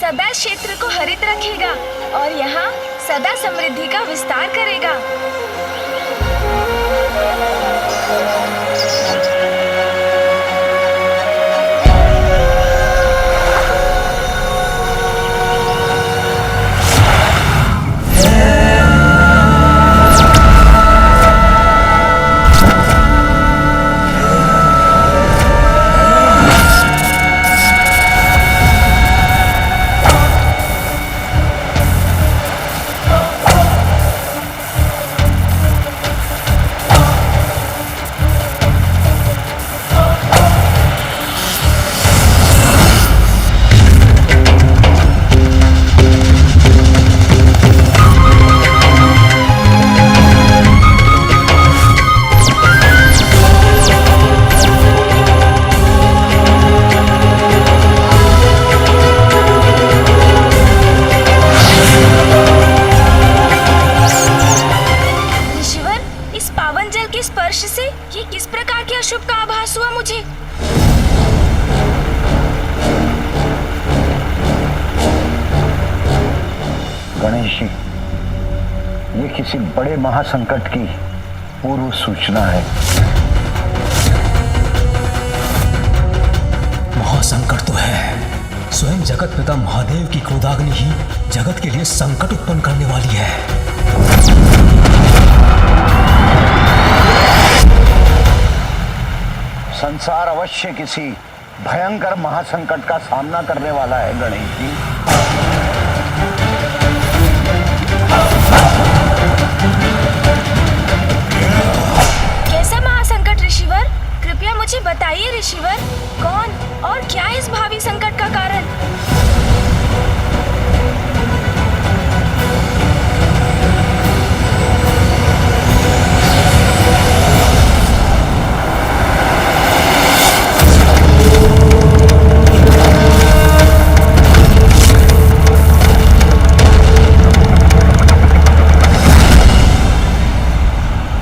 सदा क्षेत्र को हरित रखेगा और यहाँ सदा समृद्धि का विस्तार करेगा। गणेश जी, ये किसी बड़े महासंकट की पूर्व सूचना है। महासंकट तो है। स्वयं जगत पिता महादेव की क्रोधाग्नि ही जगत के लिए संकट उत्पन्न करने वाली है। संसार अवश्य किसी भयंकर महासंकट का सामना करने वाला है गणेश जी। कैसा महासंकट ऋषिवर? कृपया मुझे बताइए ऋषिवर, कौन और क्या इस भावी संकट का कारण?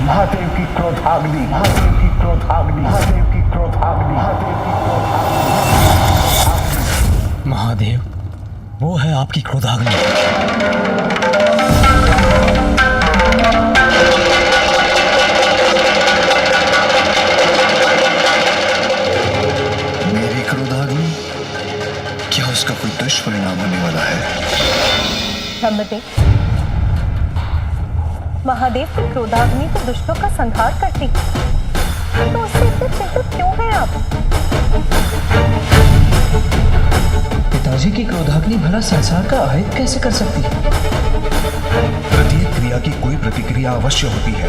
महादेव की क्रोधाग्नि, महादेव की क्रोधाग्नि, महादेव की क्रोधाग्नि, महादेव की क्रोधाग्नि। महादेव, वो है आपकी क्रोधाग्नि। मेरी क्रोधाग्नि? क्या उसका कोई दुष्परिणाम होने वाला है? ब्रह्मदेव, महादेव की क्रोधाग्नि तो दुष्टों का संहार करती, तो उससे इतने चिंतित क्यों हैं आप? पिताजी की क्रोधाग्नि भला संसार का अहित कैसे कर सकती है? प्रत्येक क्रिया की कोई प्रतिक्रिया अवश्य होती है।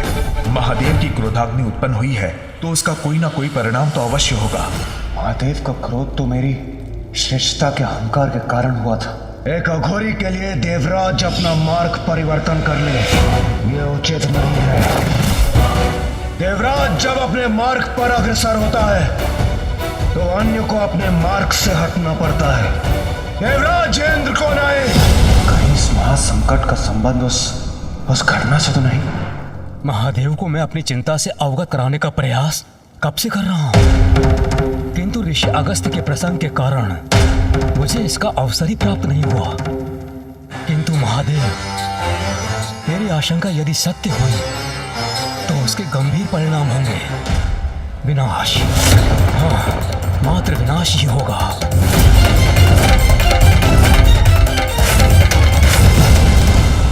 महादेव की क्रोधाग्नि उत्पन्न हुई है तो उसका कोई ना कोई परिणाम तो अवश्य होगा। महादेव का क्रोध तो मेरी श्रेष्ठता के अहंकार के कारण हुआ था। एक अघोरी के लिए देवराज अपना मार्ग परिवर्तन कर ले, ये उचित नहीं है। देवराज जब अपने मार्ग पर अग्रसर होता है तो अन्य को अपने मार्ग से हटना पड़ता है। देवराज इंद्र को नहीं। कहीं इस महासंकट का संबंध उस घटना से तो नहीं? महादेव को मैं अपनी चिंता से अवगत कराने का प्रयास कब से कर रहा हूं, किंतु ऋषि अगस्त्य के प्रसंग के कारण मुझे इसका अवसर ही प्राप्त नहीं हुआ। किंतु महादेव, मेरी आशंका यदि सत्य हुई तो उसके गंभीर परिणाम होंगे। विनाश, हाँ, मात्र विनाश ही होगा।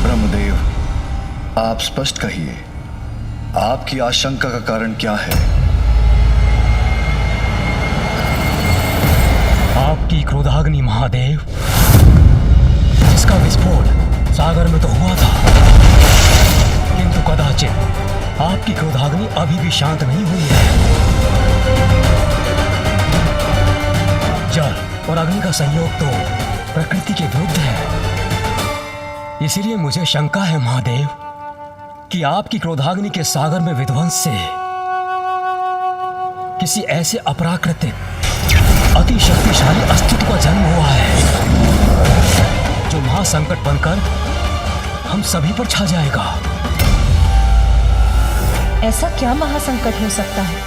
ब्रह्मदेव, आप स्पष्ट कहिए, आपकी आशंका का कारण क्या है? आपकी क्रोधाग्नि महादेव, जिसका विस्फोट सागर में तो हुआ था, किंतु कदाचित आपकी क्रोधाग्नि अभी भी शांत नहीं हुई है। जल और अग्नि का संयोग तो प्रकृति के विरुद्ध है। इसीलिए मुझे शंका है महादेव कि आपकी क्रोधाग्नि के सागर में विध्वंस से किसी ऐसे अपराकृतिक अति शक्तिशाली अस्तित्व का जन्म हुआ है जो महासंकट बनकर हम सभी पर छा जाएगा। ऐसा क्या महासंकट हो सकता है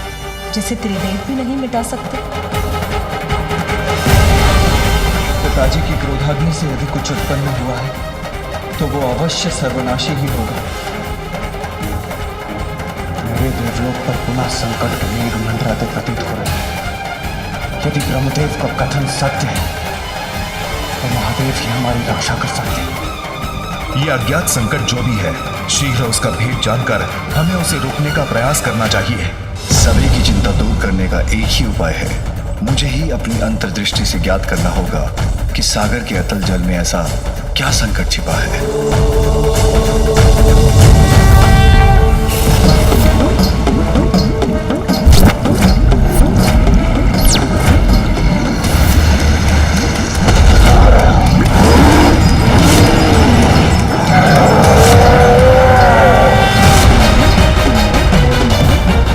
जिसे त्रिदेव भी नहीं मिटा सकते? पिताजी की क्रोधाग्नि से यदि कुछ उत्पन्न हुआ है तो वो अवश्य सर्वनाशी ही होगा। मेरे देवलोक पर पुनः संकट के मेघ मंडराते प्रतीत हो रहे हैं। यदि ब्रह्मदेव का कथन सत्य है तो महादेव ही हमारी रक्षा कर सकते हैं। ये अज्ञात संकट जो भी है, शीघ्र उसका भेद जानकर हमें उसे रोकने का प्रयास करना चाहिए। सभी की चिंता दूर करने का एक ही उपाय है। मुझे ही अपनी अंतर्दृष्टि से ज्ञात करना होगा कि सागर के अतल जल में ऐसा क्या संकट छिपा है।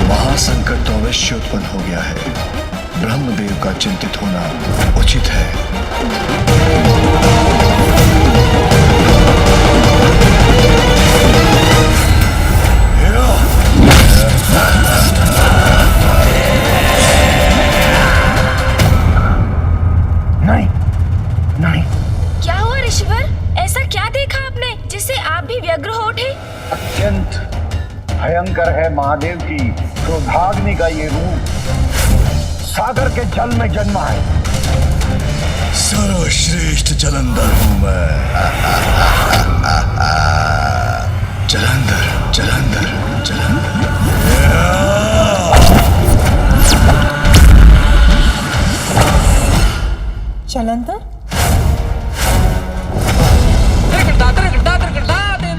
महासंकट तो अवश्य उत्पन्न हो गया है। ब्रह्मदेव का चिंतित होना उचित है। नहीं नहीं, क्या हुआ ऋषिवर? ऐसा क्या देखा आपने जिससे आप भी व्यग्र हो उठे? अत्यंत भयंकर है महादेव की क्रोधाग्नि का ये रूप। सागर के जल में जन्मा है। सर्वश्रेष्ठ जलंधर हूं मैं। जलंधर जलंधर जलंधर। जलंधर,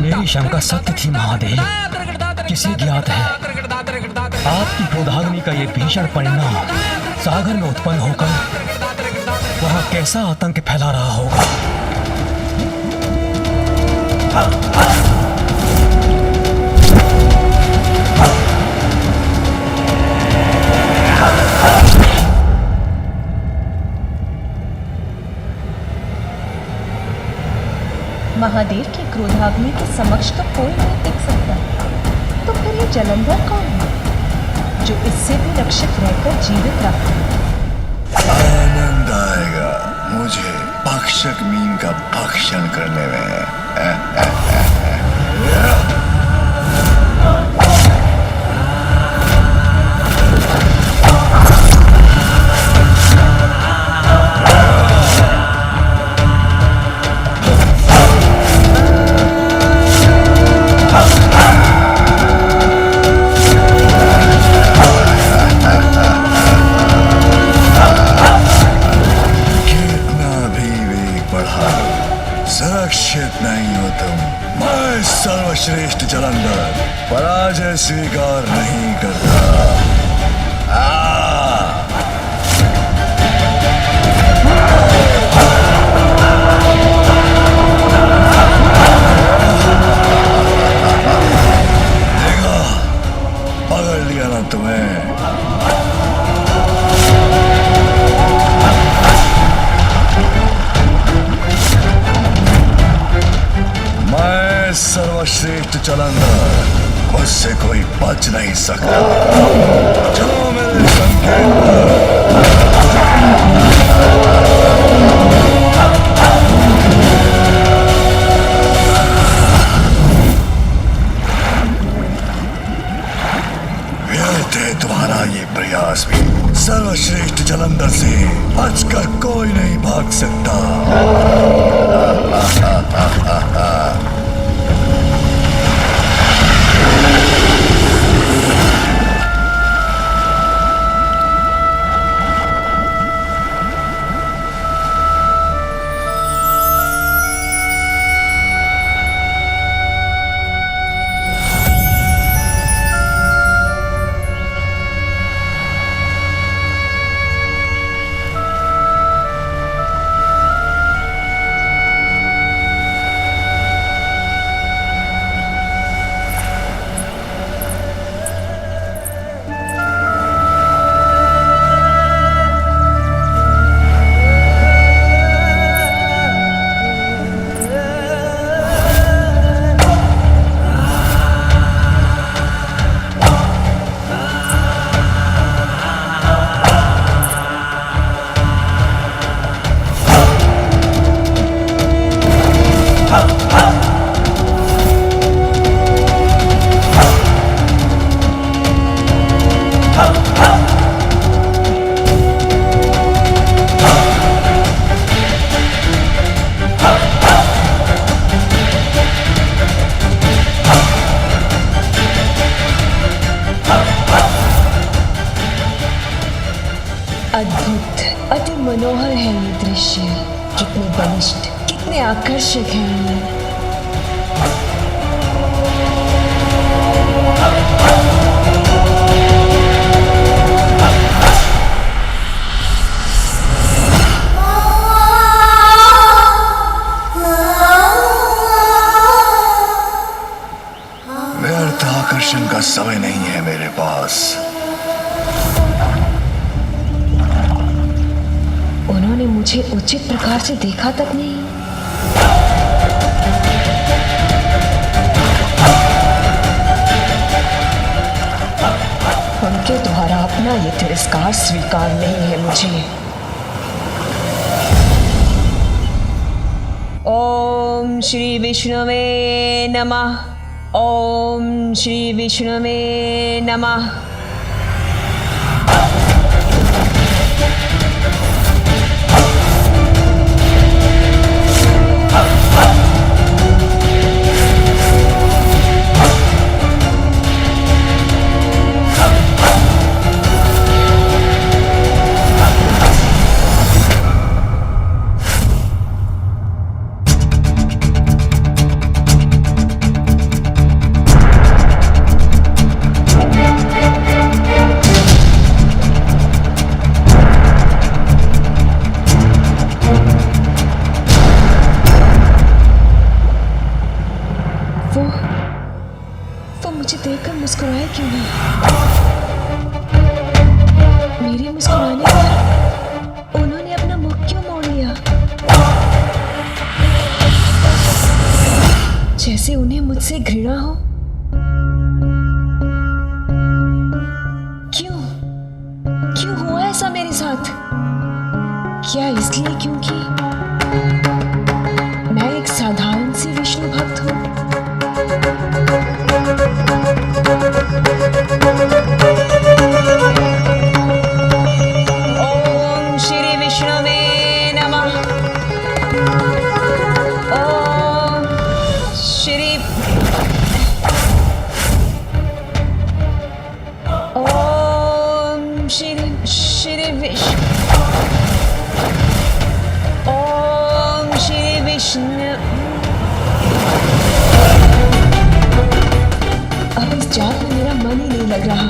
मेरी शंका सत्य थी महादेव। किसे ज्ञात है आपकी क्रोधाग्नि का ये भीषण परिणाम सागर में उत्पन्न होकर वहां कैसा आतंक फैला रहा होगा। महादेव की क्रोधाग्नि के समक्ष तो कोई नहीं टिक सकता, तो फिर ये जलंधर कौन है जो इससे भी रक्षित रहकर जीवित रहा? आनंद आएगा मुझे भक्षक मीन का भक्षण करने में। सुरक्षित नहीं हो तुम। मैं सर्वश्रेष्ठ जलंधर पराजय स्वीकार नहीं करता। देखा, पकड़ लिया ना तुम्हें। मैं सर्वश्रेष्ठ जलंधर, मुझसे कोई बच नहीं सकता। जो मेरे संकेत व्यर्थ है तुम्हारा ये प्रयास भी। सर्वश्रेष्ठ जलंधर से बचकर कोई नहीं भाग सकता। मनोहर है ये दृश्य, कितने बलिष्ठ, कितने आकर्षक हैं ये। व्यर्थ आकर्षण का समय नहीं है मेरे पास। उन्होंने मुझे उचित प्रकार से देखा तक नहीं। उनके द्वारा अपना ये तिरस्कार स्वीकार नहीं है मुझे। ओम श्री विष्णुवे नमः। ओम श्री विष्णुवे नमः। वो मुझे देखकर मुस्कुराए क्यों नहीं? मेरे मुस्कुराने पर उन्होंने अपना मुख क्यों मोड़ लिया? जैसे उन्हें मुझसे घृणा हो। क्यों क्यों हुआ ऐसा मेरे साथ? क्या इसलिए क्योंकि मैं एक साधारण सी विष्णु भक्त हूं? ओम श्री विष्णुवे नमः। ओम श्री ओम श्री ओम श्री विष्णु। अब इस जाप में मेरा मन ही नहीं लग रहा।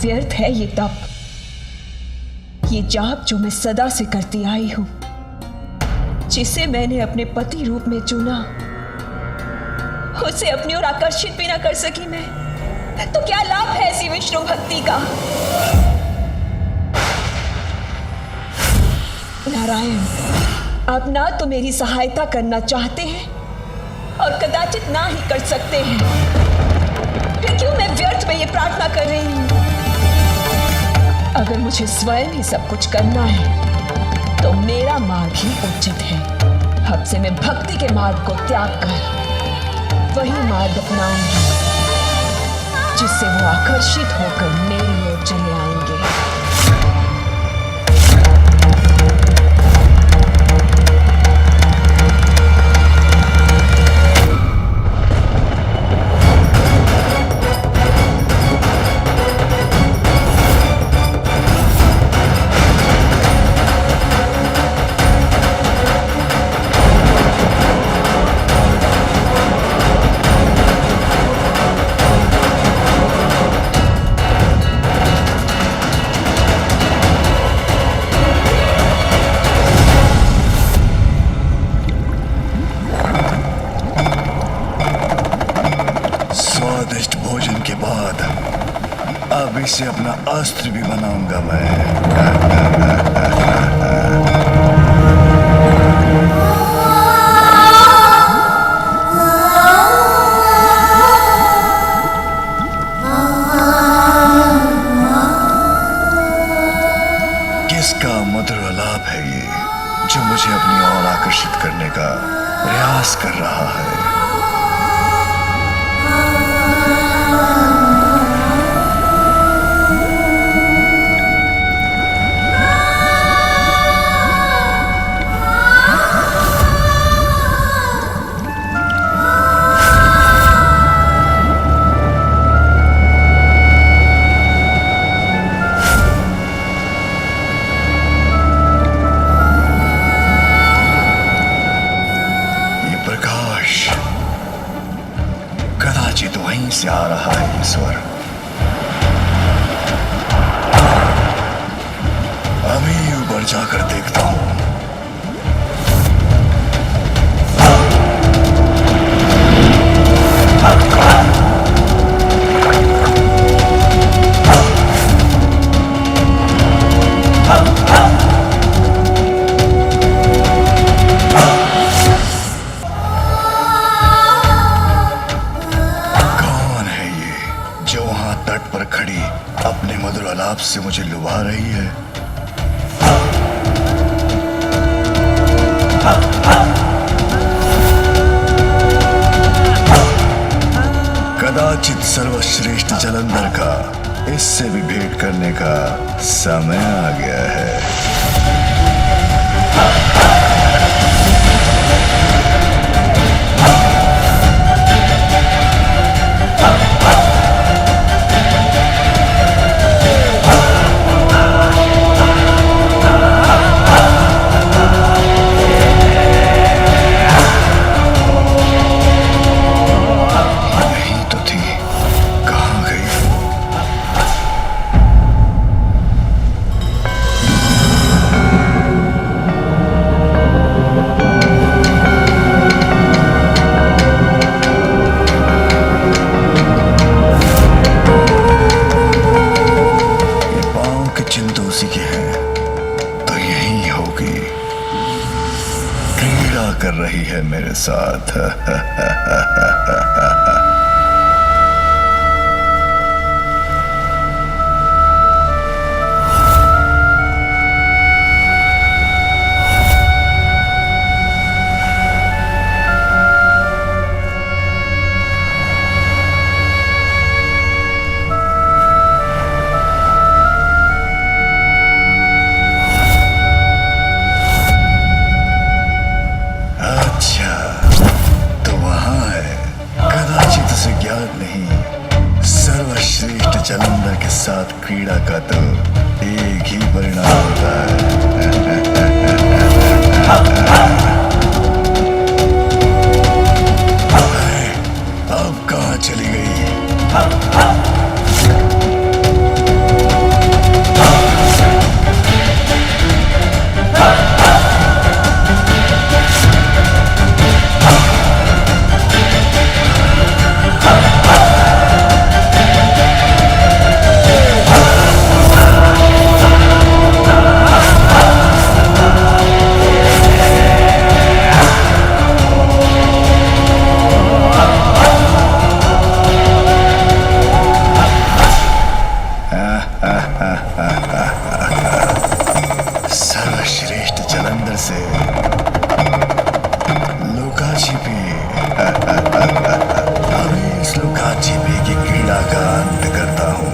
व्यर्थ है ये तप, ये जाप जो मैं सदा से करती आई हूं, जिसे मैंने अपने पति रूप में चुना, उसे अपनी ओर आकर्षित भी ना कर सकी मैं, तो क्या लाभ है ऐसी विष्णु भक्ति का? नारायण, आप ना तो मेरी सहायता करना चाहते हैं और कदाचित ना ही कर सकते हैं। फिर क्यों मैं व्यर्थ में ये प्रार्थना कर रही हूं? अगर मुझे स्वयं ही सब कुछ करना है तो मेरा मार्ग ही उचित है। अब से मैं भक्ति के मार्ग को त्याग कर वही मार्ग अपनाऊंगी जिससे वो आकर्षित होकर मेरी ओर चले आएंगे। स्वादिष्ट भोजन के बाद अब इसे अपना अस्त्र भी बनाऊंगा मैं। किसका मधुर आलाप है ये जो मुझे अपनी ओर आकर्षित करने का प्रयास कर रहा है? जाकर देखता हूँ। कौन है ये जो वहां तट पर खड़ी अपने मधुर आलाप से मुझे लुभा रही है? कदाचित सर्वश्रेष्ठ जलंधर का इससे भी भेंट करने का समय आ गया है। यही तो थी, कहाँ गई? ये पाँव के चिन्ह तो उसी के हैं, तो यही होगी। क्रीड़ा कर रही है मेरे साथ। अच्छा, तो वहां है। कदाचित उसे ज्ञात नहीं, सर्वश्रेष्ठ जलंधर के साथ क्रीड़ा का तो एक ही परिणाम होता है। अरे, अब कहाँ चली गई? सर्वश्रेष्ठ जलंधर से लुका छिपी। अभी इस लुका छिपी की क्रीड़ा का अंत करता हूँ।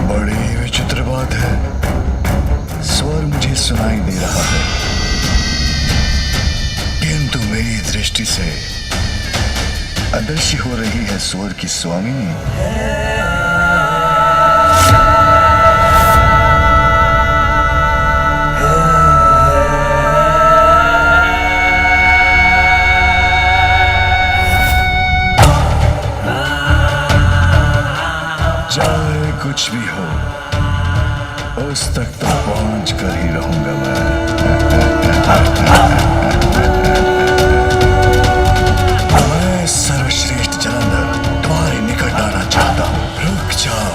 बड़ी विचित्र बात है, स्वर मुझे सुनाई दे रहा है, किंतु मेरी दृष्टि से अदृश्य हो रही है स्वर की स्वामिनी। चाहे कुछ भी हो, उस तक तो पहुंच कर ही रहूंगा मैं। मैं सर्वश्रेष्ठ जलंधर तुम्हारे निकट आना चाहता हूं। रुक जाओ,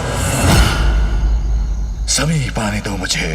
समीप आने दो मुझे।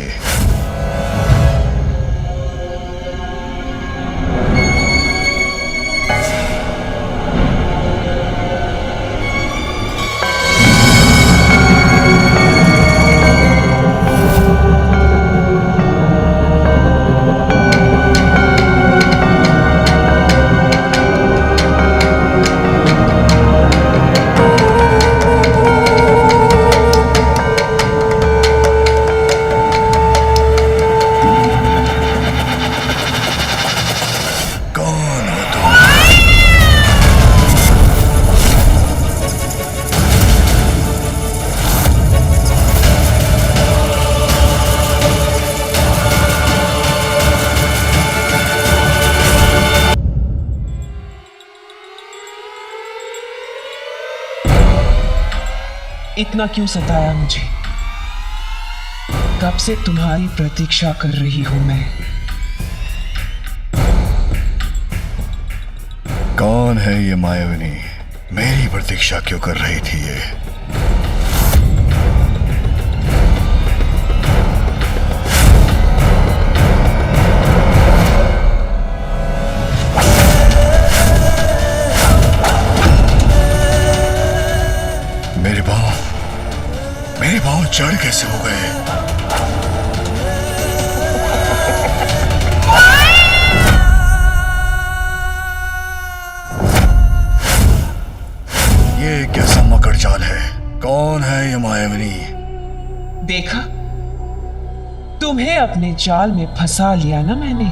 इतना क्यों सताया मुझे? कब से तुम्हारी प्रतीक्षा कर रही हूं मैं। कौन है ये मायाविनी? मेरी प्रतीक्षा क्यों कर रही थी ये? मेरे पांव जड़ कैसे हो गए? ये कैसा मकड़ जाल है? कौन है ये मायाविनी? देखा, तुम्हें अपने जाल में फंसा लिया ना मैंने।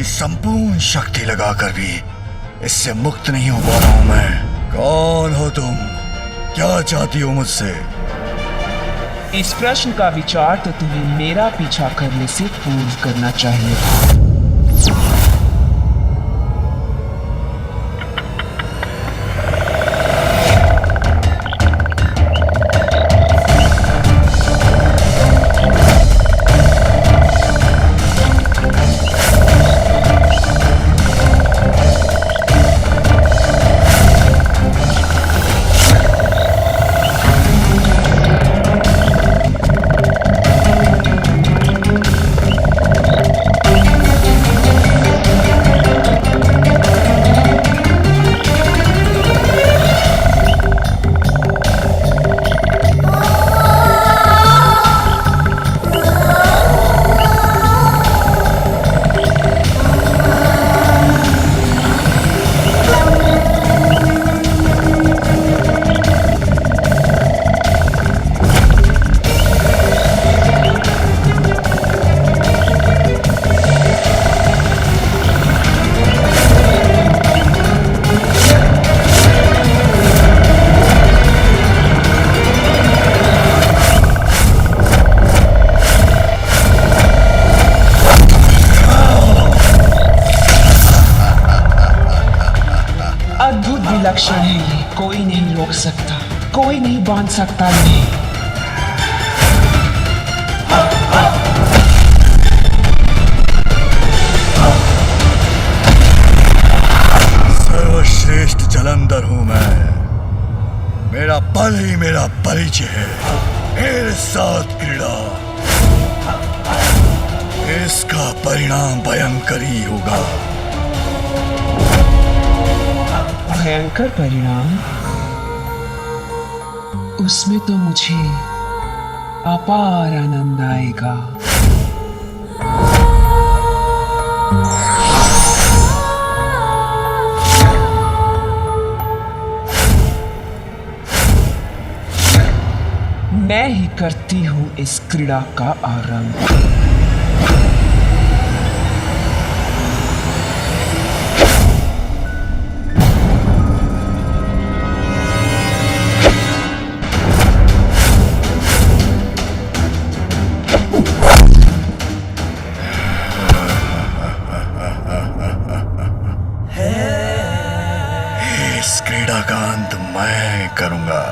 संपूर्ण शक्ति लगाकर भी इससे मुक्त नहीं हो पा रहा हूं मैं। कौन हो तुम? क्या चाहती हो मुझसे? इस प्रश्न का विचार तो तुम्हें मेरा पीछा करने से पूर्व करना चाहिए। लक्षण है ये, कोई नहीं रोक सकता, कोई नहीं बांध सकता इन्हें। सर्वश्रेष्ठ जलंधर हूं मैं। मेरा बल ही मेरा परिचय है। मेरे साथ क्रीड़ा, इसका परिणाम भयंकर ही होगा। भयंकर परिणाम? उसमें तो मुझे अपार आनंद आएगा। मैं ही करती हूं इस क्रीड़ा का आरंभ। इस क्रीड़ा का अंत मैं करूंगा।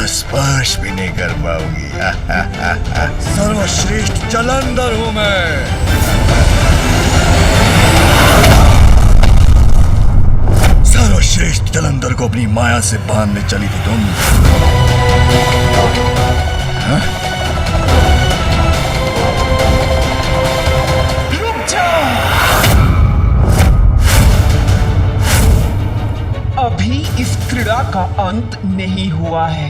स्पर्श भी नहीं कर पाओगी। सर्वश्रेष्ठ जलंधर हूं मैं। सर्वश्रेष्ठ जलंधर को अपनी माया से बांधने चली थी तुम। हाँ? रुक जाओ। अभी इस क्रीड़ा का अंत नहीं हुआ है।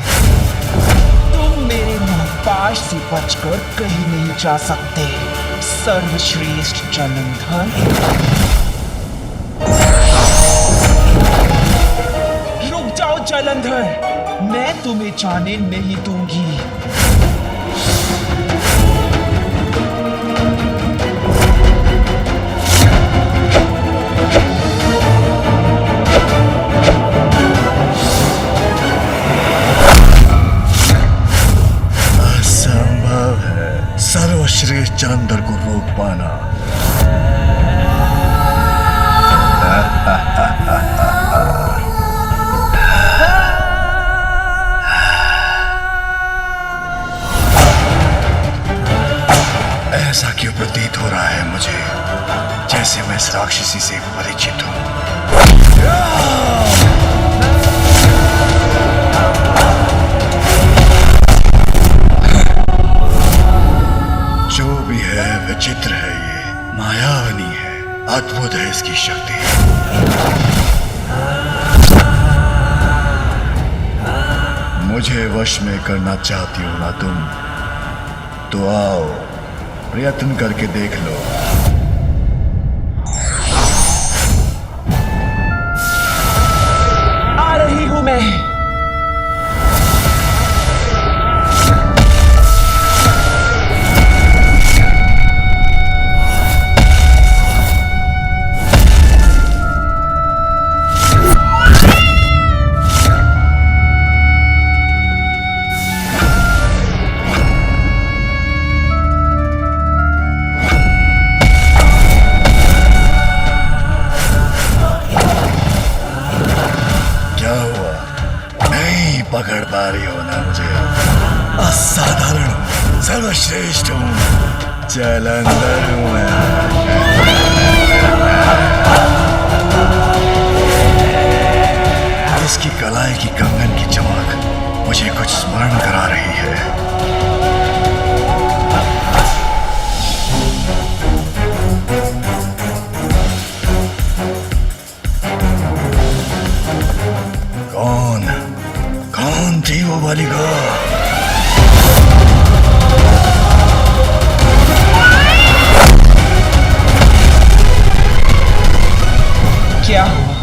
तुम मेरे मुंहपाश से बचकर कहीं नहीं जा सकते, सर्वश्रेष्ठ जलंधर। रुक जाओ जलंधर, मैं तुम्हें जाने नहीं दूंगी। असंभव है सर्वश्रेष्ठ जलंधर को रोक पाना। ऐसा क्यों प्रतीत हो रहा है मुझे, जैसे मैं इस राक्षसी से परिचित हूं। जो भी है विचित्र है, ये मायावनी है, अद्भुत है इसकी शक्ति। मुझे वश में करना चाहती हो ना तुम, तो आओ प्रयत्न करके देख लो। आ रही हूं मैं। पकड़ पा रही हो ना मुझे? असाधारण हूं, सर्वश्रेष्ठ हूं, जलंधर हूं मैं। इसकी कलाई की कंगन की चमक मुझे कुछ स्मरण करा रही है। कौन थी वो बालिका? क्या हुआ?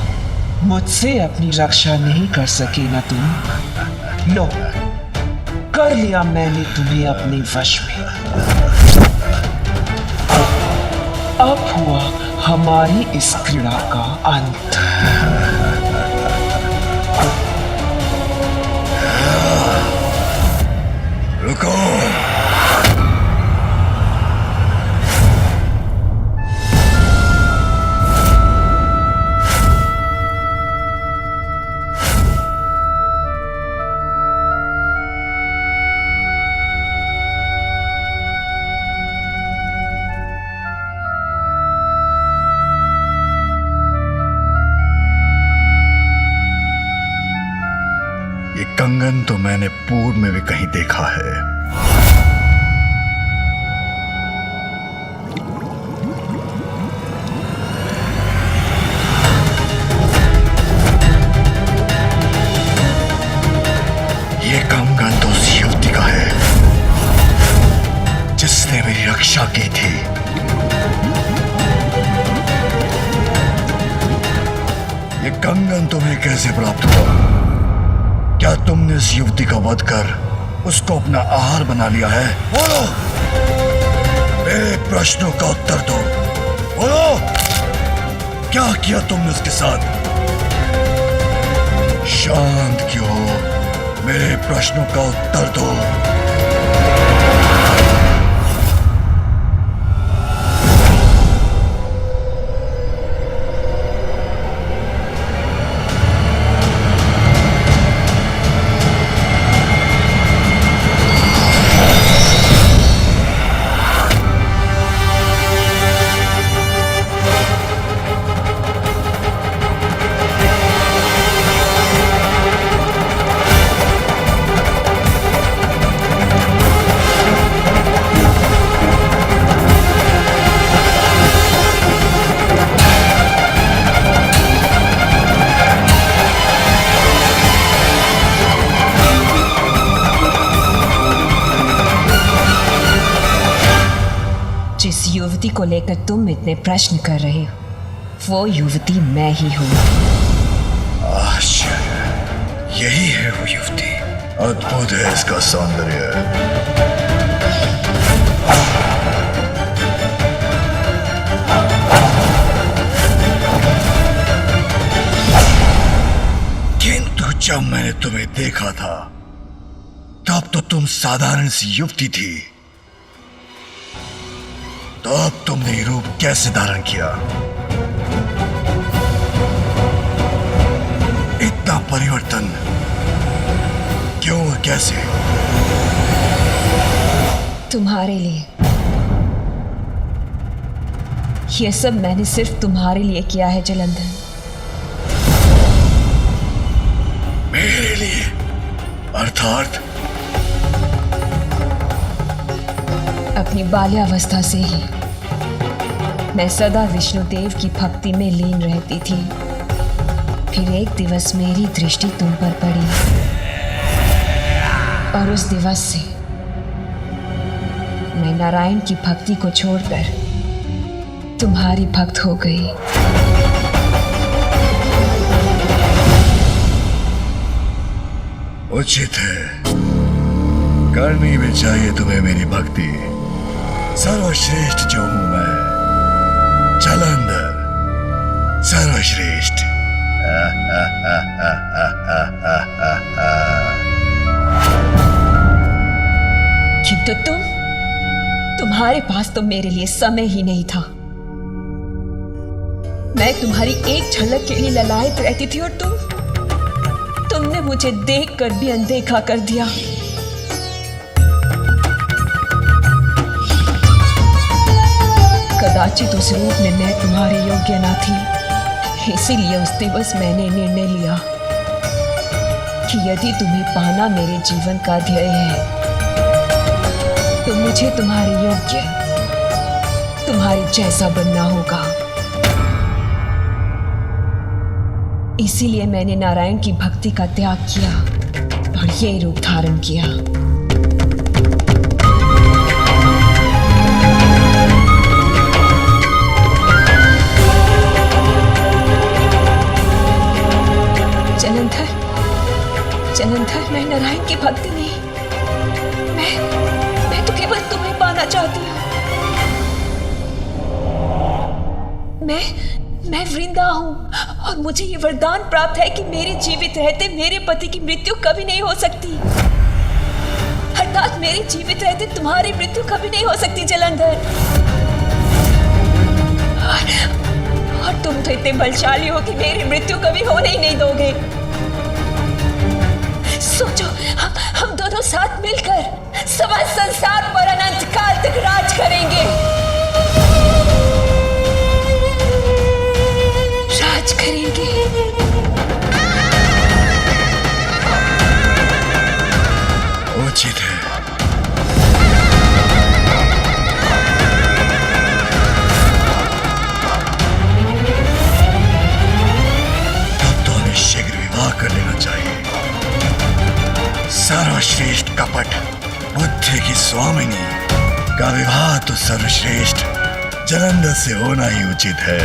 मुझसे अपनी रक्षा नहीं कर सके ना तुम? लो, कर लिया मैंने तुम्हें अपने वश में। अब हुआ हमारी इस क्रीड़ा का अंत। रुको, ये कंगन तो मैंने पूर्व में भी कहीं देखा है। ये कंगन तो उस युवती का है जिसने मेरी रक्षा की थी। ये कंगन तुम्हें कैसे प्राप्त हुआ? क्या तुमने इस युवती का वध कर उसको अपना आहार बना लिया है? बोलो, मेरे प्रश्नों का उत्तर दो। बोलो, क्या किया तुमने उसके साथ? शांत क्यों हो? मेरे प्रश्नों का उत्तर दो। को लेकर तुम इतने प्रश्न कर रहे हो, वो युवती मैं ही हूँ। आश्चर्य, यही है वो युवती। अद्भुत है इसका सौंदर्य। किंतु जब मैंने तुम्हें देखा था तब तो तुम साधारण सी युवती थी, तो अब तुमने ये रूप कैसे धारण किया? इतना परिवर्तन क्यों और कैसे? तुम्हारे लिए। ये सब मैंने सिर्फ तुम्हारे लिए किया है जलंधर। मेरे लिए? अर्थात? अपनी बाल्यावस्था से ही मैं सदा विष्णुदेव की भक्ति में लीन रहती थी। फिर एक दिवस मेरी दृष्टि तुम पर पड़ी और उस दिवस से मैं नारायण की भक्ति को छोड़कर तुम्हारी भक्त हो गई। उचित है, करनी भी चाहिए तुम्हें मेरी भक्ति। सर्वश्रेष्ठ जो हूं मैं, जलंधर सर्वश्रेष्ठ। किंतु तुम्हारे पास तो मेरे लिए समय ही नहीं था। मैं तुम्हारी एक झलक के लिए ललायत रहती थी और तुमने मुझे देखकर भी अनदेखा कर दिया। कदाचित उस रूप में मैं तुम्हारे योग्य ना थी, इसीलिए उस दिवस मैंने निर्णय लिया कि यदि तुम्हें पाना मेरे जीवन का ध्येय है तो मुझे तुम्हारे योग्य, तुम्हारे जैसा बनना होगा। इसीलिए मैंने नारायण की भक्ति का त्याग किया और ये रूप धारण किया। जलंधर, मैं नारायण की भक्ति नहीं, मैं तो केवल तुम्हें पाना चाहती हूँ। मैं वृंदा हूँ और मुझे ये वरदान प्राप्त है कि मेरे जीवित रहते मेरे पति की मृत्यु कभी नहीं हो सकती। अर्थात मेरे जीवित रहते तुम्हारी मृत्यु कभी नहीं हो सकती जलंधर। और तुम तो इतने बलशाली हो कि मेरी मृत्यु कभी होने ही नहीं दोगे। सोचो, हम दोनों साथ मिलकर समस्त संसार पर अनंत काल तक राज करेंगे। राज करेंगे। उचित है। तब तो हमें शीघ्र विवाह कर लेना चाहिए। सर्वश्रेष्ठ कपट बुद्धि की स्वामिनी का विवाह तो सर्वश्रेष्ठ जलंधर से होना ही उचित है।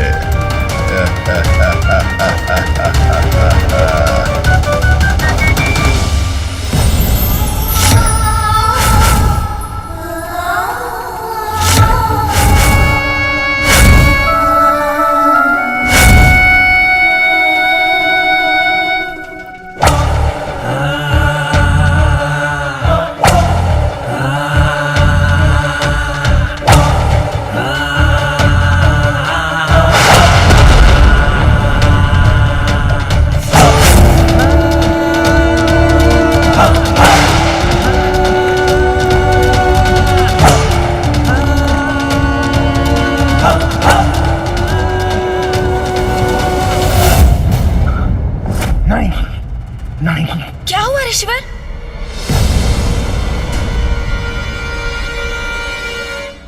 नहीं। क्या हुआ ऋषिवर?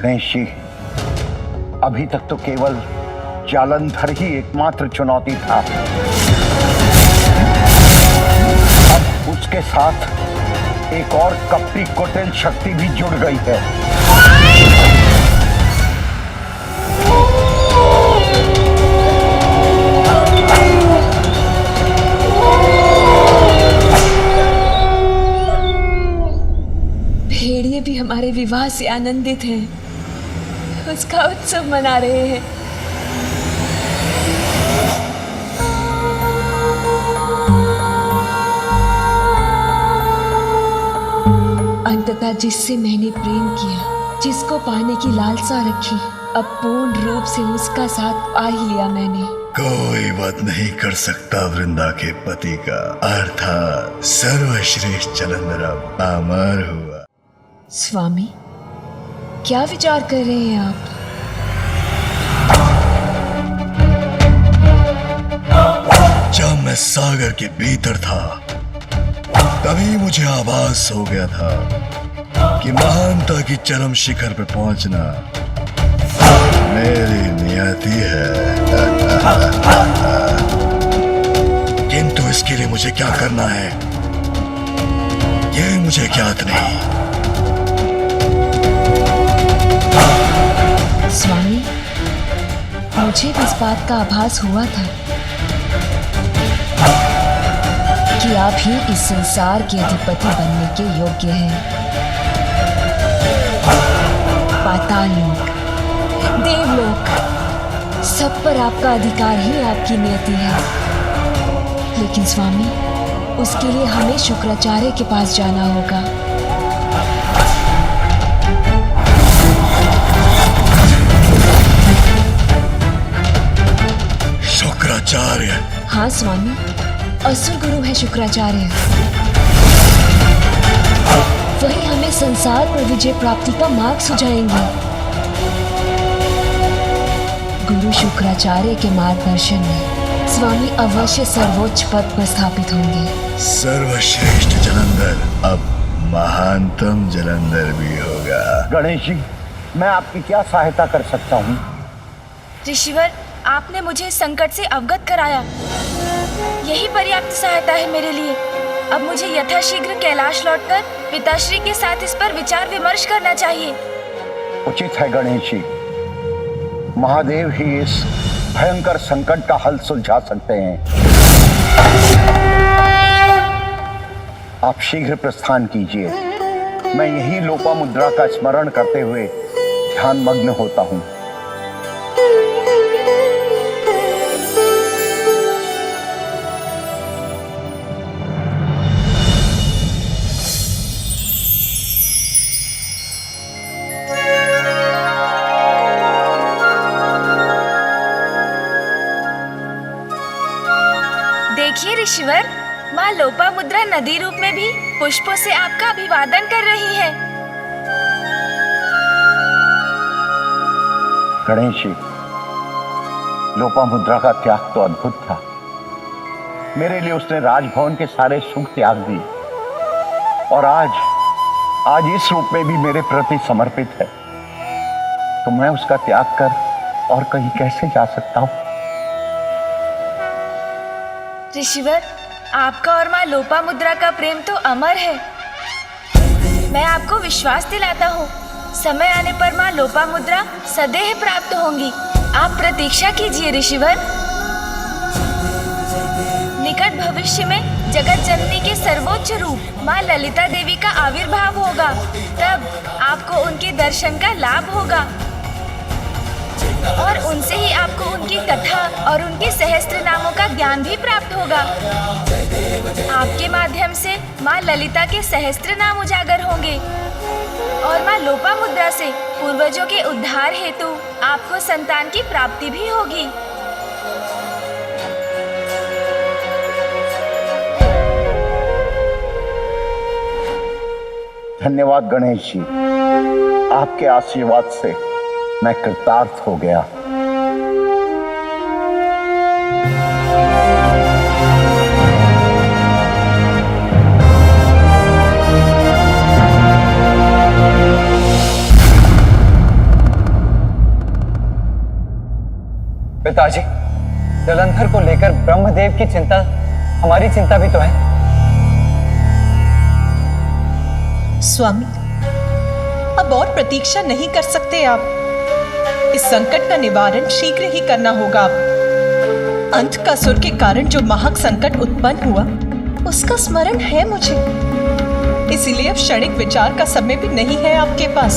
ऋषि, अभी तक तो केवल जालंधर ही एकमात्र चुनौती था। अब उसके साथ एक और कपटी कुटिल शक्ति भी जुड़ गई है। विवाह से आनंदित हैं, उसका उत्सव मना रहे हैं। अंततः जिससे मैंने प्रेम किया, जिसको पाने की लालसा रखी, अब पूर्ण रूप से उसका साथ पा ही लिया मैंने। कोई बात नहीं कर सकता वृंदा के पति का, अर्थात सर्वश्रेष्ठ जलंधर अब अमर हुआ। स्वामी, क्या विचार कर रहे हैं आप? जब मैं सागर के भीतर था, तभी मुझे आभास हो गया था कि महानता की चरम शिखर पे पहुंचना मेरी नियति है। किंतु इसके लिए मुझे क्या करना है, ये मुझे ज्ञात नहीं। स्वामी, मुझे भी इस बात का आभास हुआ था कि आप ही इस संसार के अधिपति बनने के योग्य हैं। पाताल लोक, देवलोक, सब पर आपका अधिकार ही आपकी नियति है। लेकिन स्वामी, उसके लिए हमें शुक्राचार्य के पास जाना होगा। शुक्राचार्य? हाँ स्वामी, असुर गुरु है शुक्राचार्य। वही हमें संसार पर विजय प्राप्ति का मार्ग सुझाएंगे। गुरु शुक्राचार्य के मार्गदर्शन में स्वामी अवश्य सर्वोच्च पद पर स्थापित होंगे। सर्वश्रेष्ठ जलंधर अब महानतम जलंधर भी होगा। गणेश जी, मैं आपकी क्या सहायता कर सकता हूँ? ऋषिवर, आपने मुझे इस संकट से अवगत कराया, यही पर्याप्त सहायता है मेरे लिए। अब मुझे यथाशीघ्र कैलाश लौटकर पिताश्री के साथ इस पर विचार विमर्श करना चाहिए। उचित है गणेश जी, महादेव ही इस भयंकर संकट का हल सुलझा सकते हैं। आप शीघ्र प्रस्थान कीजिए, मैं यही लोपामुद्रा का स्मरण करते हुए ध्यान मग्न होता हूँ। देखिए ऋषिवर, माँ लोपामुद्रा नदी रूप में भी पुष्पों से आपका अभिवादन कर रही है। गणेश जी, लोपामुद्रा का त्याग तो अद्भुत था। मेरे लिए उसने राजभवन के सारे सुख त्याग दिए और आज इस रूप में भी मेरे प्रति समर्पित है। तो मैं उसका त्याग कर और कहीं कैसे जा सकता हूँ? ऋषिवर, आपका और माँ लोपामुद्रा का प्रेम तो अमर है। मैं आपको विश्वास दिलाता हूँ, समय आने पर माँ लोपामुद्रा सदैव प्राप्त होंगी। आप प्रतीक्षा कीजिए ऋषिवर। निकट भविष्य में जगत जननी के सर्वोच्च रूप माँ ललिता देवी का आविर्भाव होगा, तब आपको उनके दर्शन का लाभ होगा और उनसे ही आपको उनकी कथा और उनके सहस्त्र नामों का ज्ञान भी प्राप्त होगा। आपके माध्यम से माँ ललिता के सहस्त्र नाम उजागर होंगे और माँ लोपामुद्रा से पूर्वजों के उद्धार हेतु आपको संतान की प्राप्ति भी होगी। धन्यवाद गणेश जी, आपके आशीर्वाद से मैं कृतार्थ हो गया। पिताजी, जलंधर को लेकर ब्रह्मदेव की चिंता हमारी चिंता भी तो है। स्वामी, अब और प्रतीक्षा नहीं कर सकते आप। इस संकट का निवारण शीघ्र ही करना होगा। अंत का सुर के कारण जो महाक संकट उत्पन्न हुआ, उसका स्मरण है मुझे। इसीलिए अब क्षणिक विचार का समय भी नहीं है आपके पास।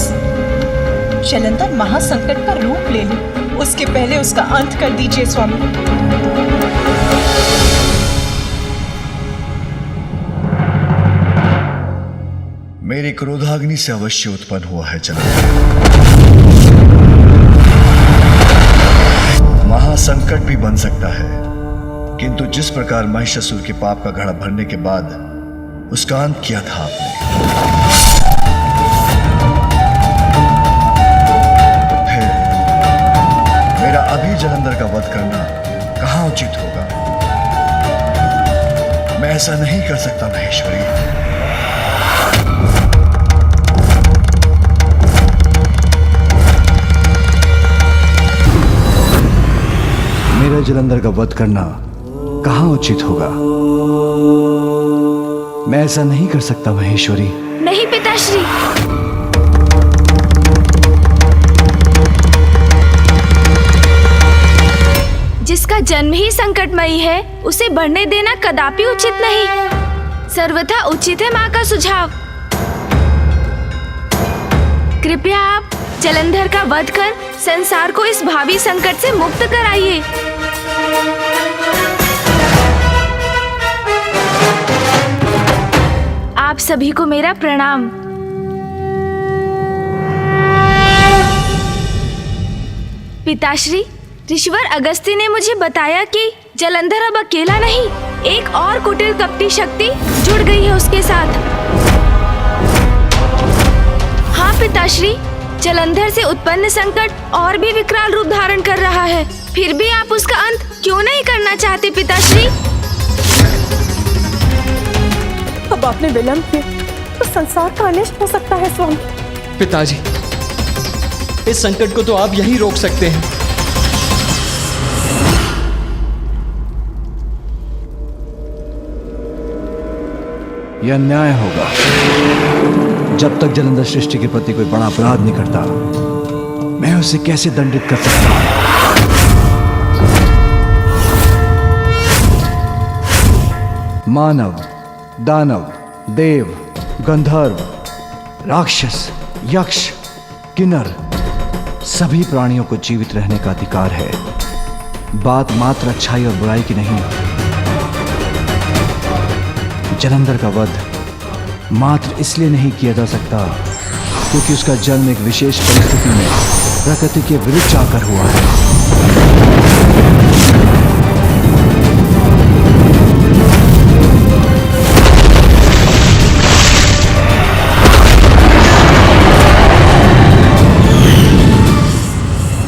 जलंधर महासंकट का रूप ले ले, उसके पहले उसका अंत कर दीजिए स्वामी। मेरी क्रोधाग्नि से अवश्य उत्पन्न हुआ है जलंधर। महासंकट भी बन सकता है, किंतु जिस प्रकार महिषासुर के पाप का घड़ा भरने के बाद उसका अंत किया था आपने, फिर मेरा अभी जलंधर का वध करना कहां उचित होगा? मैं ऐसा नहीं कर सकता महेश्वरी। मेरा जलंधर का वध करना कहां उचित होगा? मैं ऐसा नहीं कर सकता महेश्वरी। नहीं पिताश्री, जिसका जन्म ही संकटमयी है उसे बढ़ने देना कदापि उचित नहीं। सर्वथा उचित है माँ का सुझाव। कृपया आप जलंधर का वध कर संसार को इस भावी संकट से मुक्त कराइए। आप सभी को मेरा प्रणाम। पिताश्री, ऋषिवर अगस्त्य ने मुझे बताया कि जलंधर अब अकेला नहीं, एक और कुटिल कपटी शक्ति जुड़ गई है उसके साथ। हाँ पिताश्री, जलंधर से उत्पन्न संकट और भी विकराल रूप धारण कर रहा है, फिर भी आप उसका अंत क्यों नहीं करना चाहते पिताश्री? अब आपने विलंब किया तो संसार का अनिष्ट हो सकता है स्वामी। पिताजी, इस संकट को तो आप यहीं रोक सकते हैं। यह अन्याय होगा। जब तक जलंधर सृष्टि के प्रति कोई बड़ा अपराध नहीं करता, मैं उसे कैसे दंडित कर सकता हूं? मानव, दानव, देव, गंधर्व, राक्षस, यक्ष, किन्नर, सभी प्राणियों को जीवित रहने का अधिकार है। बात मात्र अच्छाई और बुराई की नहीं। जलंधर का वध मात्र इसलिए नहीं किया जा सकता क्योंकि उसका जन्म एक विशेष परिस्थिति में प्रकृति के विरुद्ध जाकर हुआ है।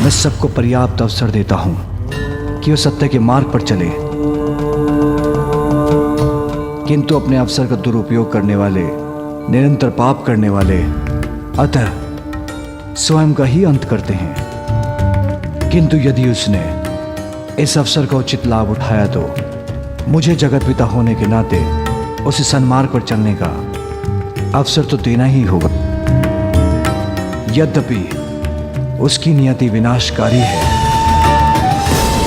मैं सबको पर्याप्त अवसर देता हूं कि वो सत्य के मार्ग पर चले, किंतु अपने अवसर का दुरुपयोग करने वाले, निरंतर पाप करने वाले अतः स्वयं का ही अंत करते हैं। किंतु यदि उसने इस अवसर का उचित लाभ उठाया तो मुझे जगत पिता होने के नाते उसे सन्मार्ग पर चलने का अवसर तो देना ही होगा। यद्यपि उसकी नियति विनाशकारी है,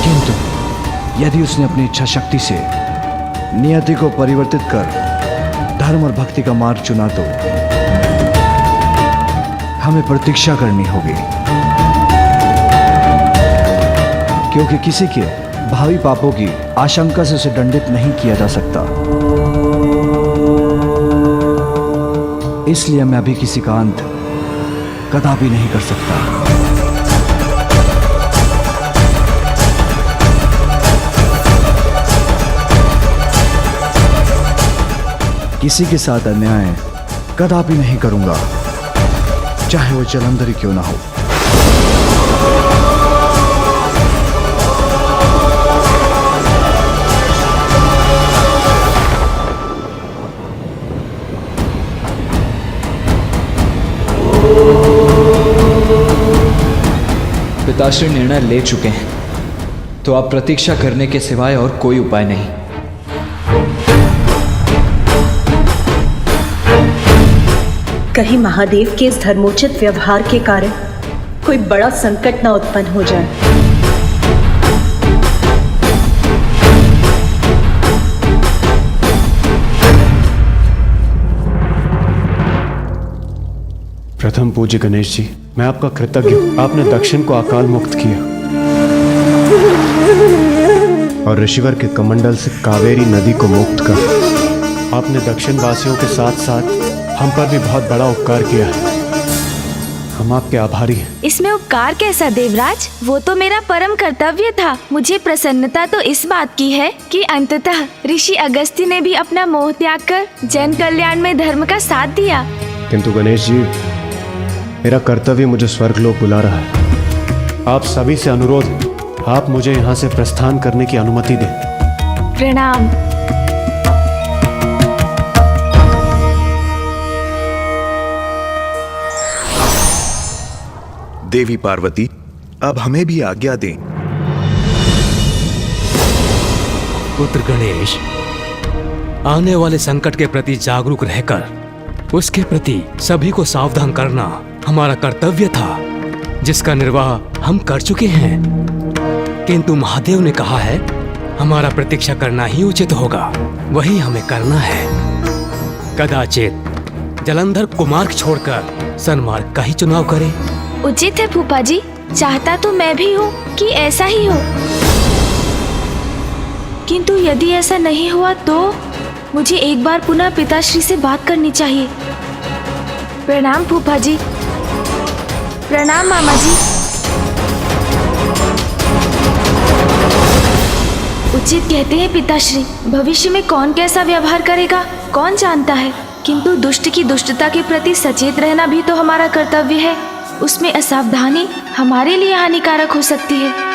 किंतु यदि उसने अपनी इच्छा शक्ति से नियति को परिवर्तित कर धर्म और भक्ति का मार्ग चुना तो हमें प्रतीक्षा करनी होगी, क्योंकि किसी के भावी पापों की आशंका से उसे दंडित नहीं किया जा सकता। इसलिए मैं अभी किसी का अंत कदापि नहीं कर सकता। किसी के साथ अन्याय कदापि नहीं करूंगा, चाहे वो जलंधर ही क्यों ना हो। पिताश्री निर्णय ले चुके हैं, तो आप प्रतीक्षा करने के सिवाय और कोई उपाय नहीं। कहीं महादेव के इस धर्मोचित व्यवहार के कारण कोई बड़ा संकट न उत्पन्न हो जाए। प्रथम पूज्य गणेश जी, मैं आपका कृतज्ञ हूँ। आपने दक्षिण को अकाल मुक्त किया और ऋषिवर के कमंडल से कावेरी नदी को मुक्त कर आपने दक्षिण वासियों के साथ साथ हम पर भी बहुत बड़ा उपकार किया है। हम आपके आभारी हैं। इसमें उपकार कैसा देवराज? वो तो मेरा परम कर्तव्य था। मुझे प्रसन्नता तो इस बात की है कि अंततः ऋषि अगस्त्य ने भी अपना मोह त्याग कर जन कल्याण में धर्म का साथ दिया। किंतु गणेश जी, मेरा कर्तव्य मुझे स्वर्गलोक बुला रहा है। आप सभी से अनुरोध है, आप मुझे यहाँ से प्रस्थान करने की अनुमति दें। प्रणाम। देवी पार्वती, अब हमें भी आज्ञा दें। पुत्र गणेश, आने वाले संकट के प्रति जागरूक रहकर उसके प्रति सभी को सावधान करना हमारा कर्तव्य था, जिसका निर्वाह हम कर चुके हैं। किंतु महादेव ने कहा है हमारा प्रतीक्षा करना ही उचित होगा, वही हमें करना है। कदाचित जलंधर कुमार्ग छोड़कर सन्मार्ग का ही चुनाव करें। उचित है फूफा जी, चाहता तो मैं भी हूँ कि ऐसा ही हो, किंतु यदि ऐसा नहीं हुआ तो मुझे एक बार पुनः पिताश्री से बात करनी चाहिए। प्रणाम फूफा जी। प्रणाम मामा जी। उचित कहते हैं पिताश्री, भविष्य में कौन कैसा व्यवहार करेगा कौन जानता है, किंतु दुष्ट की दुष्टता के प्रति सचेत रहना भी तो हमारा कर्तव्य है। उसमें असावधानी हमारे लिए हानिकारक हो सकती है।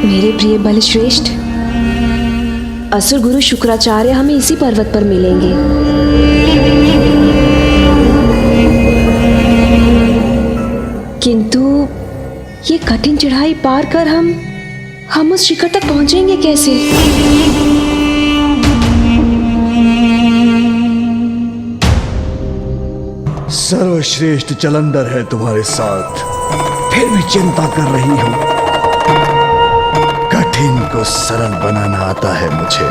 मेरे प्रिय बलश्रेष्ठ, असुर गुरु शुक्राचार्य हमें इसी पर्वत पर मिलेंगे। किंतु ये कठिन चढ़ाई पार कर हम उस शिखर तक पहुंचेंगे कैसे? सर्वश्रेष्ठ जलंधर है तुम्हारे साथ, फिर भी चिंता कर रही हो। कठिन को सरल बनाना आता है मुझे।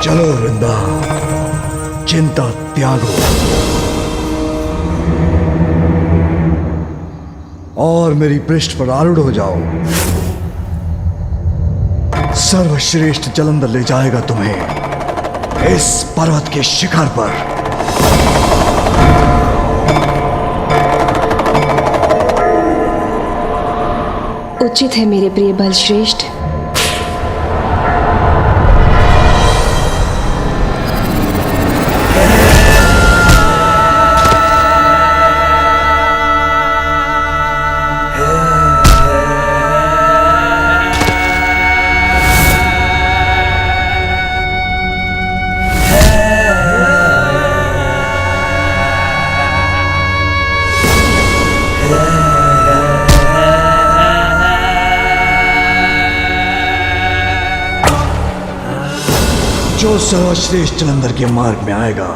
चलो वृंदा, चिंता त्यागो और मेरी पृष्ठ पर आरूढ़ हो जाओ। सर्वश्रेष्ठ जलंधर ले जाएगा तुम्हें इस पर्वत के शिखर पर। उचित है मेरे प्रिय बलश्रेष्ठ। जो सर्वश्रेष्ठ जलंधर के मार्ग में आएगा,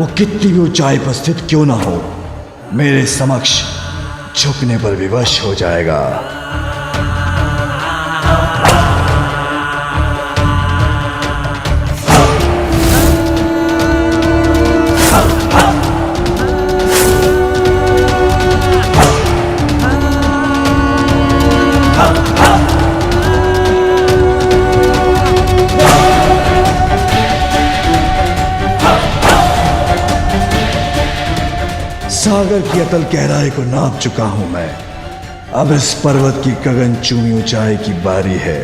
वो कितनी भी ऊंचाई पर स्थित क्यों ना हो, मेरे समक्ष झुकने पर विवश हो जाएगा। सागर की अतल गहराई को नाप चुका हूं मैं। अब इस पर्वत की गगनचुंबी ऊंचाई की बारी है।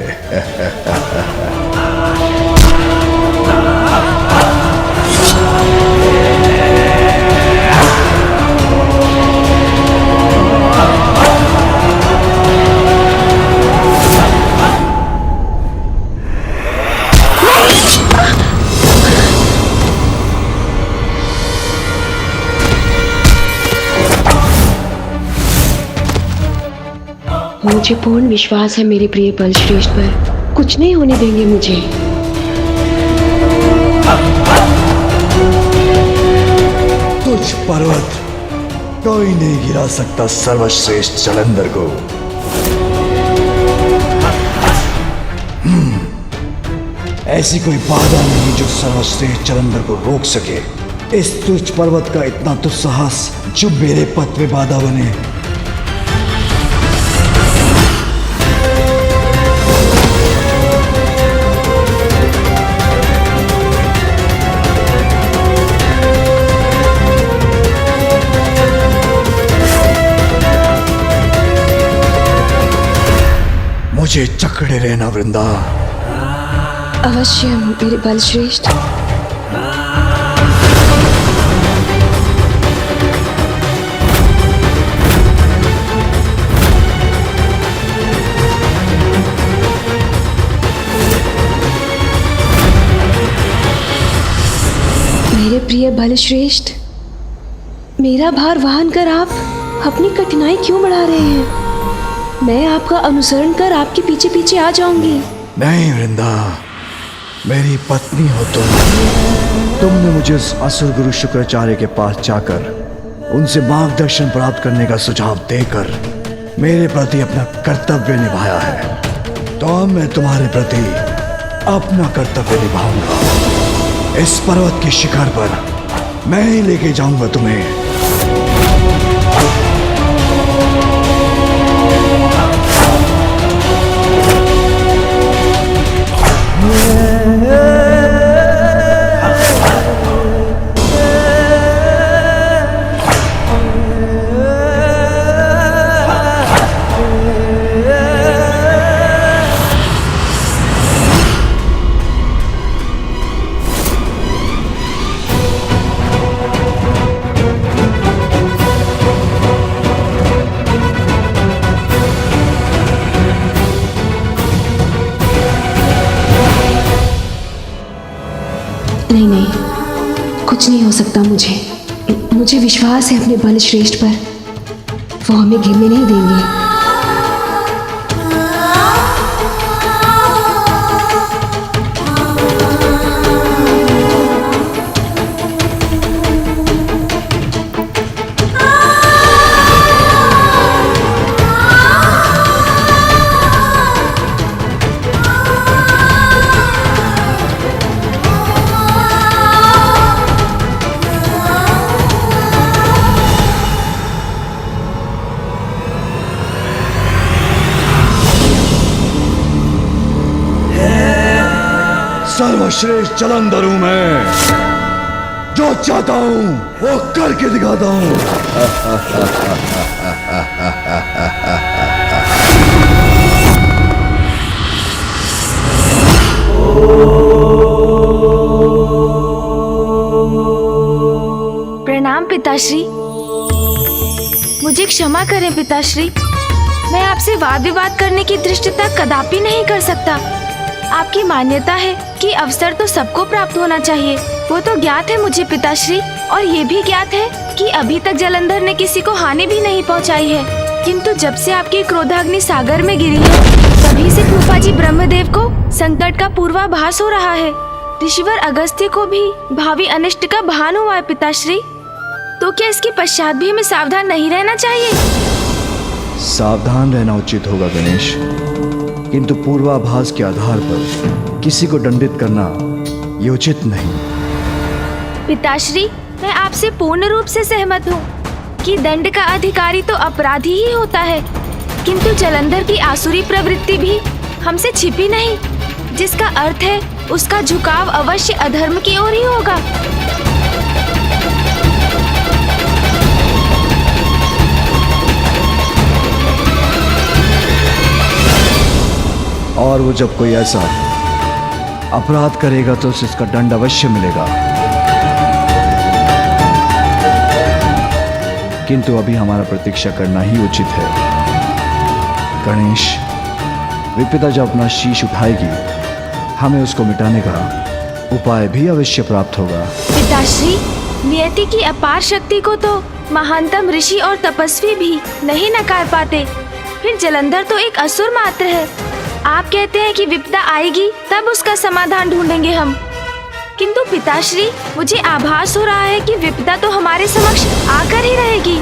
मुझे पूर्ण विश्वास है मेरे प्रिय बलश्रेष्ठ पर, कुछ नहीं होने देंगे मुझे। तुझ पर्वत कोई नहीं गिरा सकता सर्वश्रेष्ठ जलंधर को। ऐसी कोई बाधा नहीं जो सर्वश्रेष्ठ जलंधर को रोक सके। इस तुच्छ पर्वत का इतना तो साहस जो मेरे पथ पे बाधा बने। मुझे चकड़े रहना वृंदा। अवश्य मेरे बलश्रेष्ठ। मेरे प्रिय बलश्रेष्ठ, मेरा भार वहन कर आप अपनी कठिनाई क्यों बढ़ा रहे हैं? मैं आपका अनुसरण कर आपके पीछे पीछे आ जाऊंगी। नहीं वृंदा, मेरी पत्नी हो तुमने मुझे उस असुर गुरु शुक्राचार्य के पास जाकर उनसे मार्गदर्शन प्राप्त करने का सुझाव देकर मेरे प्रति अपना कर्तव्य निभाया है। तो अब मैं तुम्हारे प्रति अपना कर्तव्य निभाऊंगा। इस पर्वत के शिखर पर मैं ही लेके जाऊंगा तुम्हें। नहीं नहीं, कुछ नहीं हो सकता। मुझे विश्वास है अपने बलश्रेष्ठ पर। वो हमें गिरने नहीं देंगे। सर्वश्रेष्ठ जलंधर हूं मैं। जो चाहता हूं वो करके दिखाता हूं। प्रणाम पिताश्री। मुझे क्षमा करें पिताश्री, मैं आपसे वाद विवाद करने की धृष्टता कदापि नहीं कर सकता। आपकी मान्यता है कि अवसर तो सबको प्राप्त होना चाहिए, वो तो ज्ञात है मुझे पिताश्री। और ये भी ज्ञात है कि अभी तक जलंधर ने किसी को हानि भी नहीं पहुंचाई है। किंतु जब से आपकी क्रोधाग्नि सागर में गिरी है, तभी से कृपाजी ब्रह्मदेव को संकट का पूर्वाभास हो रहा है। ऋषिवर अगस्त्य को भी भावी अनिष्ट का भान हुआ है पिताश्री। तो क्या इसके पश्चात भी हमें सावधान नहीं रहना चाहिए? सावधान रहना उचित होगा गणेश, किंतु पूर्वाभास के आधार पर किसी को दंडित करना ये उचित नहीं। पिताश्री, मैं आपसे पूर्ण रूप से सहमत हूँ कि दंड का अधिकारी तो अपराधी ही होता है, किंतु जलंधर की आसुरी प्रवृत्ति भी हमसे छिपी नहीं, जिसका अर्थ है उसका झुकाव अवश्य अधर्म की ओर ही होगा। और वो जब कोई ऐसा अपराध करेगा तो उसे इसका दंड अवश्य मिलेगा। किंतु अभी हमारा प्रतीक्षा करना ही उचित है। गणेश, विपदा जब अपना शीश उठाएगी, हमें उसको मिटाने का उपाय भी अवश्य प्राप्त होगा। पिताश्री, नियति की अपार शक्ति को तो महानतम ऋषि और तपस्वी भी नहीं नकार पाते। फिर जलंधर तो एक असुर मात्र है। आप कहते हैं कि विपदा आएगी तब उसका समाधान ढूंढेंगे हम, किंतु पिताश्री मुझे आभास हो रहा है कि विपदा तो हमारे समक्ष आकर ही रहेगी।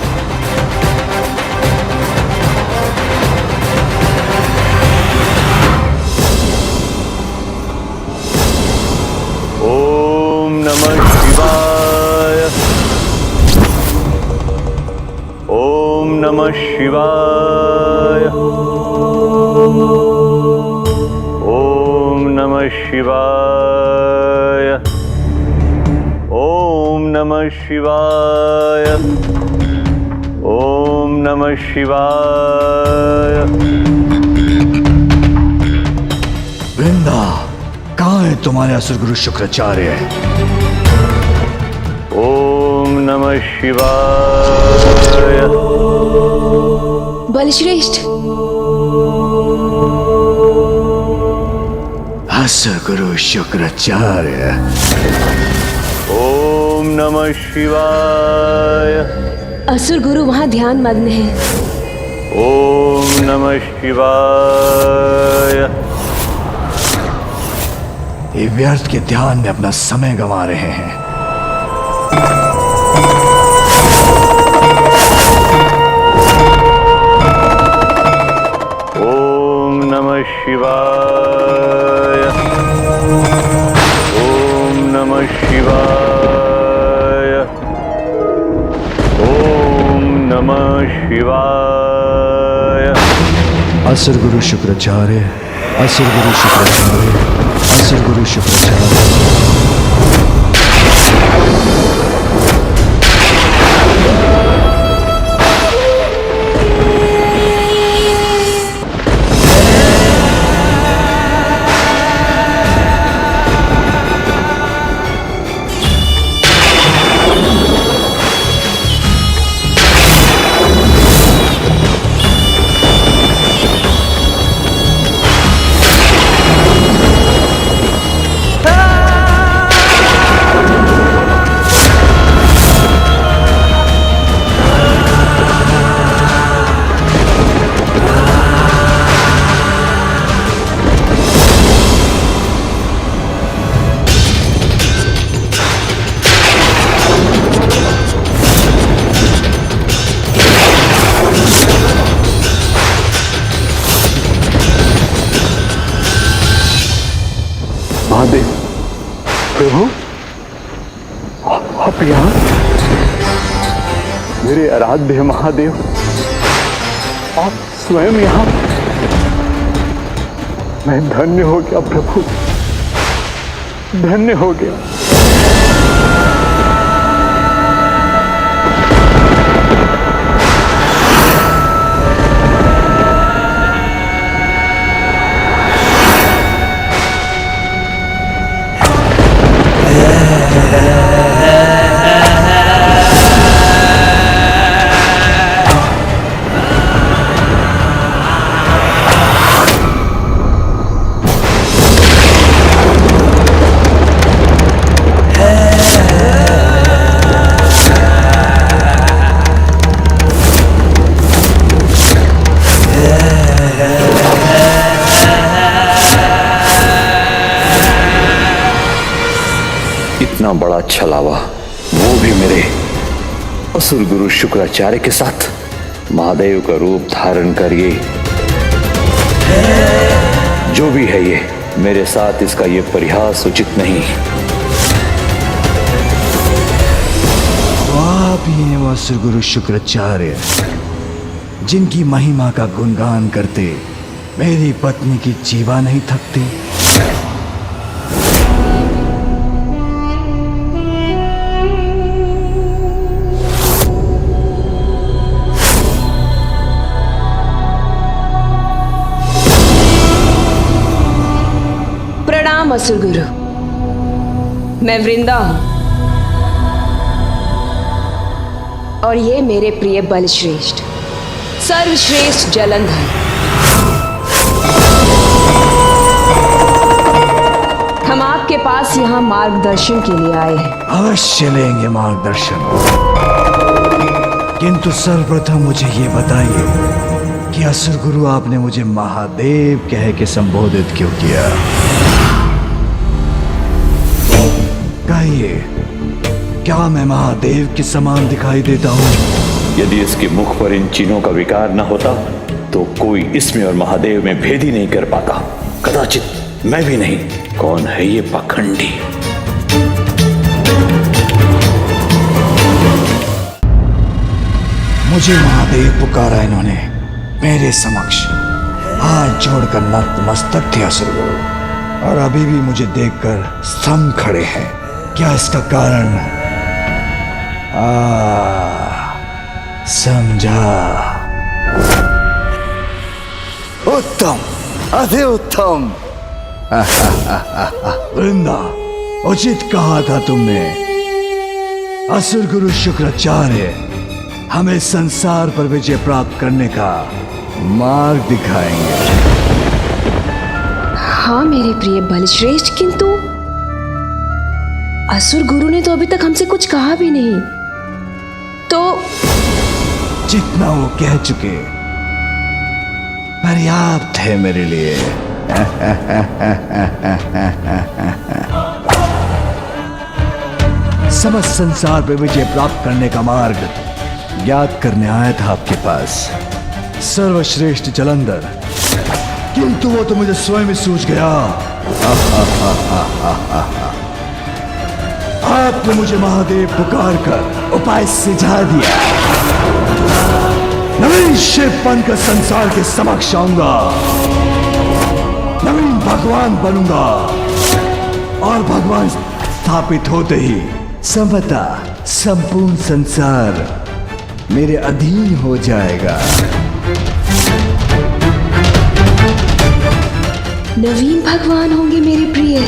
नमः शिवाय। ओम नमः शिवाय। ओम नमः शिवाय। ओम नमः शिवाय। वृंदा, कहाँ है तुम्हारे असुर गुरु शुक्राचार्य? ओम नमः शिवाय। बलश्रेष्ठ, असुर गुरु शुक्राचार्य। ओम नमः शिवाय। असुर गुरु वहां ध्यान मग्न है। ओम नमः शिवाय। ये व्यर्थ के ध्यान में अपना समय गंवा रहे हैं। ओम नमः शिवाय। ओम नमः शिवाय। ओम नमः शिवाय। असुर गुरु शुक्राचार्य, असुर गुरु शुक्राचार्य, असुर गुरु शुक्राचार्य। महादेव, प्रभु, आप यहाँ? मेरे आराध्य महादेव, आप स्वयं यहाँ? मैं धन्य हो गया प्रभु, धन्य हो गया। इतना बड़ा छलावा, वो भी मेरे असुर गुरु शुक्राचार्य के साथ। महादेव का रूप धारण करिए, जो भी है ये, मेरे साथ इसका ये परिहास उचित नहीं। आप ही हैं वो असुर गुरु शुक्राचार्य, जिनकी महिमा का गुणगान करते मेरी पत्नी की जीवा नहीं थकती। असुर गुरु, मैं वृंदा हूं और ये मेरे प्रिय बलश्रेष्ठ, सर्वश्रेष्ठ जलंधर। हम आपके पास यहाँ मार्गदर्शन के लिए आए हैं। अवश्य लेंगे मार्गदर्शन, किंतु सर्वप्रथम मुझे ये बताइए कि असुर गुरु आपने मुझे महादेव कह के संबोधित क्यों किया? कहिए, क्या मैं महादेव के समान दिखाई देता हूँ? यदि इसके मुख पर इन चिन्हों का विकार न होता तो कोई इसमें और महादेव में भेद ही नहीं कर पाता। कदाचित मैं भी नहीं। कौन है ये पाखंडी? मुझे महादेव पुकारा इन्होंने मेरे समक्ष हाथ जोड़कर नतमस्तक थे असुरगुरु, और अभी भी मुझे देखकर स्तंभ खड़े हैं। क्या इसका कारण? समझा। उत्तम, अति उत्तम। वृंदा, उचित कहा था तुमने। असुर गुरु शुक्राचार्य हमें संसार पर विजय प्राप्त करने का मार्ग दिखाएंगे। हाँ मेरे प्रिय बलश्रेष्ठ, किंतु असुर गुरु ने तो अभी तक हमसे कुछ कहा भी नहीं। तो जितना वो कह चुके पर्याप्त है मेरे लिए। समस्त संसार पर विजय प्राप्त करने का मार्ग ज्ञात करने आया था आपके पास, सर्वश्रेष्ठ जलंधर, किंतु वो तो मुझे स्वयं ही सूझ गया। आपने मुझे महादेव पुकार कर उपाय सिझा दिया। नवीन शिव बनकर संसार के समक्ष आऊंगा, नवीन भगवान बनूंगा, और भगवान स्थापित होते ही संभवतः संपूर्ण संसार मेरे अधीन हो जाएगा। नवीन भगवान होंगे मेरे प्रिय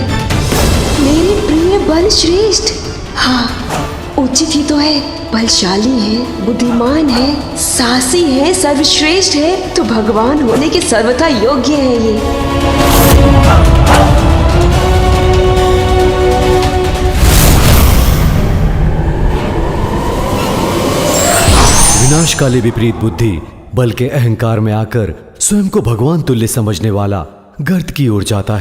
बलश्रेष्ठ। हाँ, उचित ही तो है। बलशाली है, बुद्धिमान है, साहसी है, सर्वश्रेष्ठ है, तो भगवान होने के सर्वथा योग्य है ये। विनाशकाली विपरीत बुद्धि बल के अहंकार में आकर स्वयं को भगवान तुल्य समझने वाला गर्त की ओर जाता है।